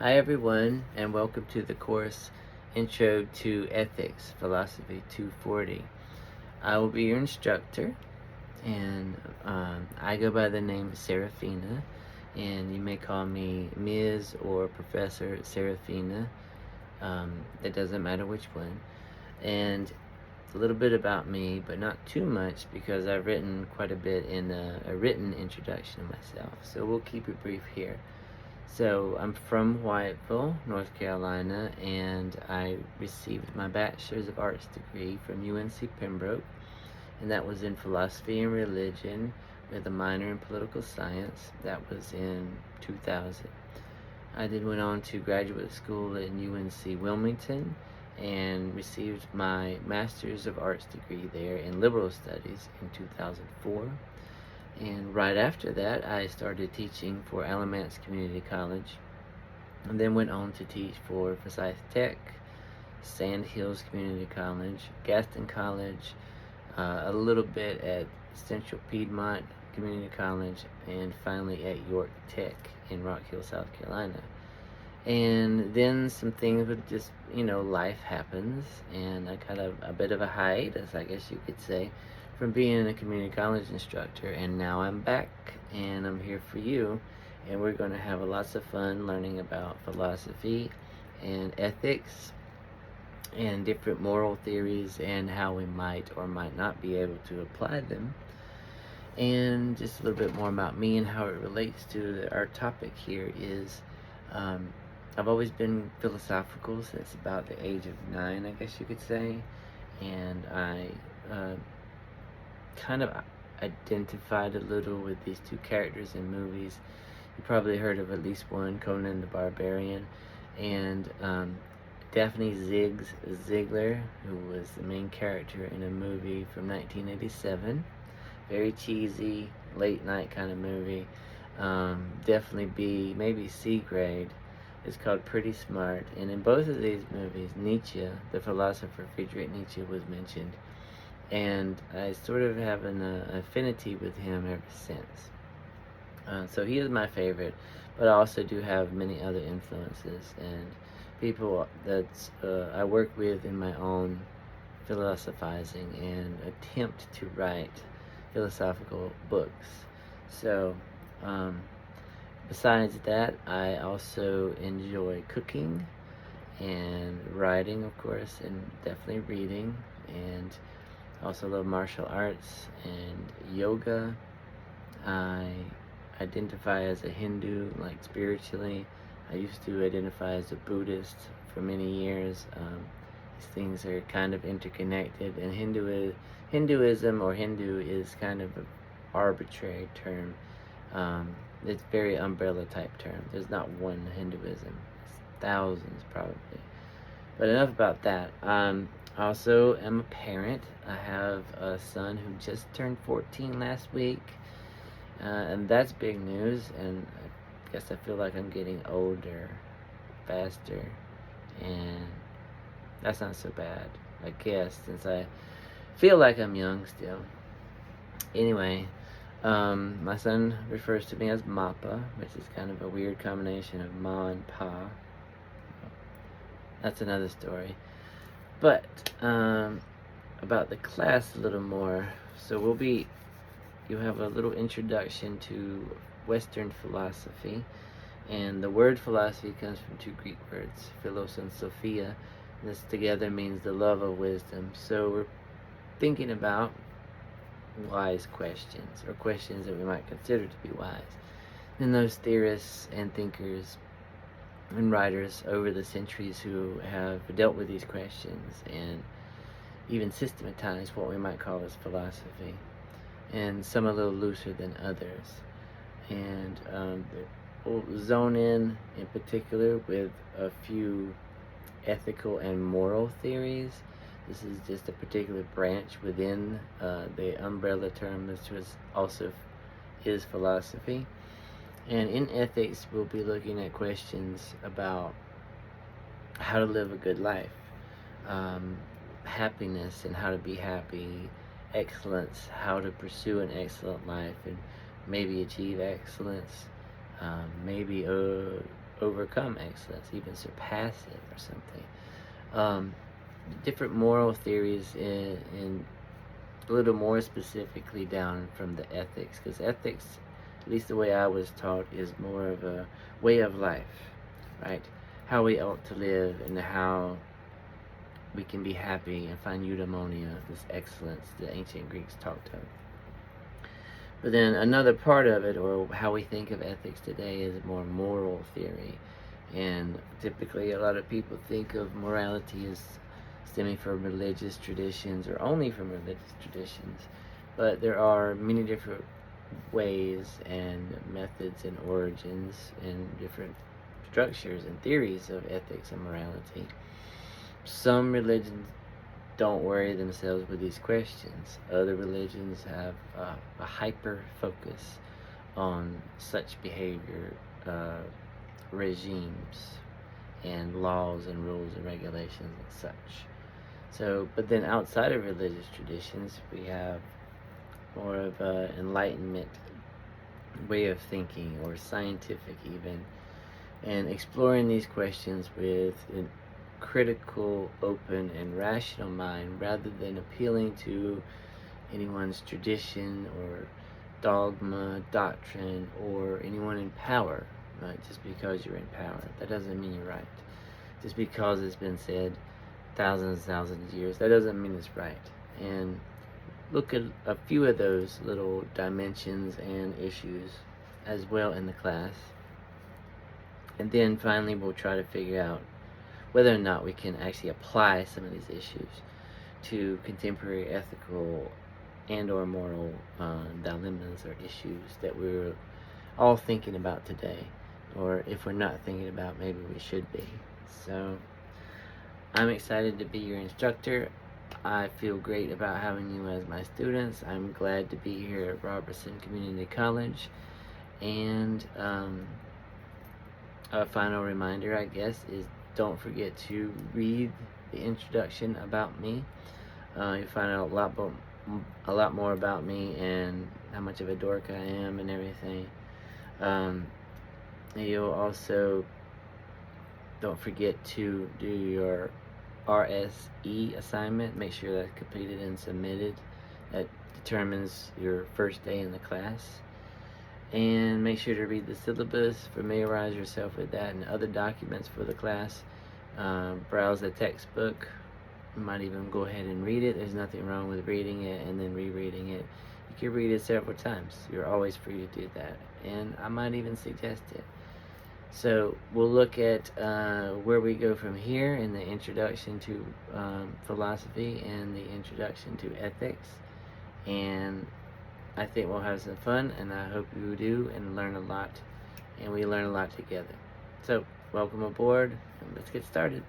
Hi everyone, and welcome to the course Intro to Ethics, Philosophy 240. I will be your instructor, and I go by the name Seraphina, and you may call me Ms. or Professor Seraphina. It doesn't matter which one. And a little bit about me, but not too much because I've written quite a bit in a written introduction of myself. So we'll keep it brief here. So I'm from Whiteville, North Carolina, and I received my Bachelor's of Arts degree from UNC Pembroke, and that was in philosophy and religion with a minor in political science. That was in 2000. I then went on to graduate school at UNC Wilmington and received my Master's of Arts degree there in liberal studies in 2004. And right after that, I started teaching for Alamance Community College, and then went on to teach for Forsyth Tech, Sand Hills Community College, Gaston College, a little bit at Central Piedmont Community College, and finally at York Tech in Rock Hill, South Carolina. And then some things would just, life happens, and I got a bit of a hiatus, I guess you could say, from being a community college instructor, and now I'm back, and I'm here for you, and we're going to have lots of fun learning about philosophy and ethics and different moral theories and how we might or might not be able to apply them, and just a little bit more about me and how it relates to our topic here is I've always been philosophical since about the age of 9, I guess you could say, and I kind of identified a little with these two characters in movies. You probably heard of at least one, Conan the Barbarian, and Daphne Ziegler, who was the main character in a movie from 1987. Very cheesy, late night kind of movie. Definitely B, maybe C grade. It's called Pretty Smart, and in both of these movies, Nietzsche, the philosopher Friedrich Nietzsche, was mentioned, and I sort of have an affinity with him ever since. So he is my favorite, but I also do have many other influences and people that I work with in my own philosophizing and attempt to write philosophical books. So, besides that, I also enjoy cooking and writing, of course, and definitely reading, and also love martial arts and yoga. I identify as a Hindu, like spiritually. I used to identify as a Buddhist for many years. These things are kind of interconnected, and Hinduism or Hindu is kind of an arbitrary term. It's very umbrella type term. There's not one Hinduism. It's thousands probably. But enough about that. I also am a parent. I have a son who just turned 14 last week. And that's big news. And I guess I feel like I'm getting older, faster. And that's not so bad, I guess, since I feel like I'm young still. Anyway, my son refers to me as Mappa, which is kind of a weird combination of Ma and Pa. That's another story. But about the class a little more. So you have a little introduction to Western philosophy, and the word philosophy comes from two Greek words, philos and sophia. This together means the love of wisdom. So we're thinking about wise questions, or questions that we might consider to be wise. And those theorists and thinkers and writers over the centuries who have dealt with these questions and even systematized what we might call as philosophy, and some a little looser than others. And we'll zone in particular with a few ethical and moral theories. This is just a particular branch within the umbrella term, which also is philosophy. And in ethics, we'll be looking at questions about how to live a good life, happiness and how to be happy, excellence, how to pursue an excellent life and maybe achieve excellence, maybe overcome excellence, even surpass it or something. Different moral theories in a little more specifically down from the ethics, because ethics, at least the way I was taught, is more of a way of life, right? How we ought to live and how we can be happy and find eudaimonia, this excellence the ancient Greeks talked of. But then another part of it, or how we think of ethics today, is more moral theory. And typically a lot of people think of morality as stemming from religious traditions or only from religious traditions. But there are many different ways and methods and origins and different structures and theories of ethics and morality. Some religions don't worry themselves with these questions. Other religions have a hyper focus on such behavior regimes and laws and rules and regulations and such. So, but then outside of religious traditions, we have more of an enlightenment way of thinking, or scientific even, and exploring these questions with a critical, open, and rational mind, rather than appealing to anyone's tradition or dogma, doctrine, or anyone in power. Right? Just because you're in power, that doesn't mean you're right. Just because it's been said thousands and thousands of years, that doesn't mean it's right. And look at a few of those little dimensions and issues as well in the class. And then finally we'll try to figure out whether or not we can actually apply some of these issues to contemporary ethical and or moral dilemmas or issues that we're all thinking about today. Or if we're not thinking about, maybe we should be. So I'm excited to be your instructor. I feel great about having you as my students. I'm glad to be here at Robertson Community College. And a final reminder, I guess, is don't forget to read the introduction about me. You'll find out a lot more about me and how much of a dork I am and everything. You'll also don't forget to do your RSE assignment. Make sure that's completed and submitted. That determines your first day in the class. And make sure to read the syllabus, familiarize yourself with that and other documents for the class. Browse the textbook. You might even go ahead and read it. There's nothing wrong with reading it and then rereading it. You can read it several times. You're always free to do that. And I might even suggest it. So we'll look at where we go from here in the introduction to philosophy and the introduction to ethics. And I think we'll have some fun, and I hope you do, and learn a lot. And we learn a lot together. So welcome aboard, and let's get started.